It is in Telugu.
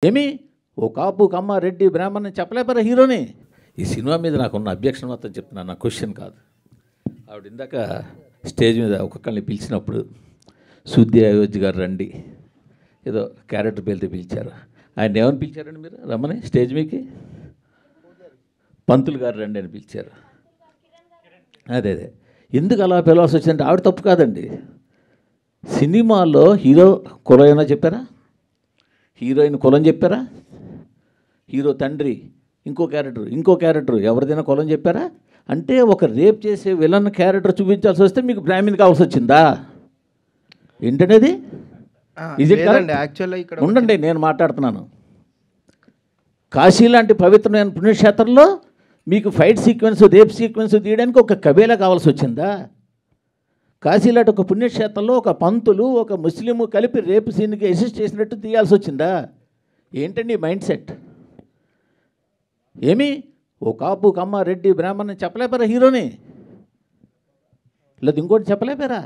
ఏమి ఓ కాపు కమ్మ రెడ్డి బ్రాహ్మణ్ చెప్పలేపారా హీరోని? ఈ సినిమా మీద నాకున్న అబ్జెక్షన్ మొత్తం చెప్తున్నాను, నా క్వశ్చన్ కాదు. ఆవిడ ఇందాక స్టేజ్ మీద ఒక్కొక్కరిని పిలిచినప్పుడు సుద్ది అయోధ్య గారు రండి ఏదో క్యారెక్టర్ పేరుతో పిలిచారు. ఆయన ఏమని పిలిచారండి మీరు రమ్మని స్టేజ్ మీకి? పంతులు గారు రండి అని పిలిచారు. అదే ఎందుకు అలా పిలవాల్సి వచ్చిందంటే ఆవిడ తప్పు కాదండి. సినిమాలో హీరో కులం ఏమైనా చెప్పారా? హీరోయిన్ కులం చెప్పారా? హీరో తండ్రి ఇంకో క్యారెక్టర్ ఎవరిదైనా కులం చెప్పారా? అంటే ఒక రేప్ చేసే విలన్ క్యారెక్టర్ చూపించాల్సి వస్తే మీకు బ్రాహ్మణ్ కావాల్సి వచ్చిందా ఏంటనేది? ఉండండి, నేను మాట్లాడుతున్నాను. కాశీ లాంటి పవిత్రమైన పుణ్యక్షేత్రంలో మీకు ఫైట్ సీక్వెన్స్ రేప్ సీక్వెన్స్ తీయడానికి ఒక కబేలా కావాల్సి వచ్చిందా? కాశీ లాంటి ఒక పుణ్యక్షేత్రంలో ఒక పంతులు ఒక ముస్లిము కలిపి రేపు సీన్కి అసిస్ట్ చేసినట్టు తీయాల్సి వచ్చిందా? ఏంటండి మైండ్ సెట్? ఏమి ఓ కాపు కమ్మ రెడ్డి బ్రాహ్మణ్ చెప్పలేపారా హీరోని? లేదా ఇంకోటి చెప్పలేపారా?